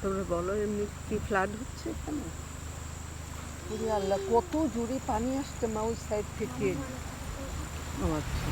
তোমরা বলো এমনি কি ফ্লাড হচ্ছে এখানে? ওরে আল্লাহ, কত জোরে পানি আসছে মা ওই সাইড থেকে। ও আচ্ছা।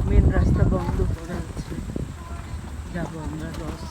মেন রাস্তা বন্ধ করা আছে, যাবো আমরা লস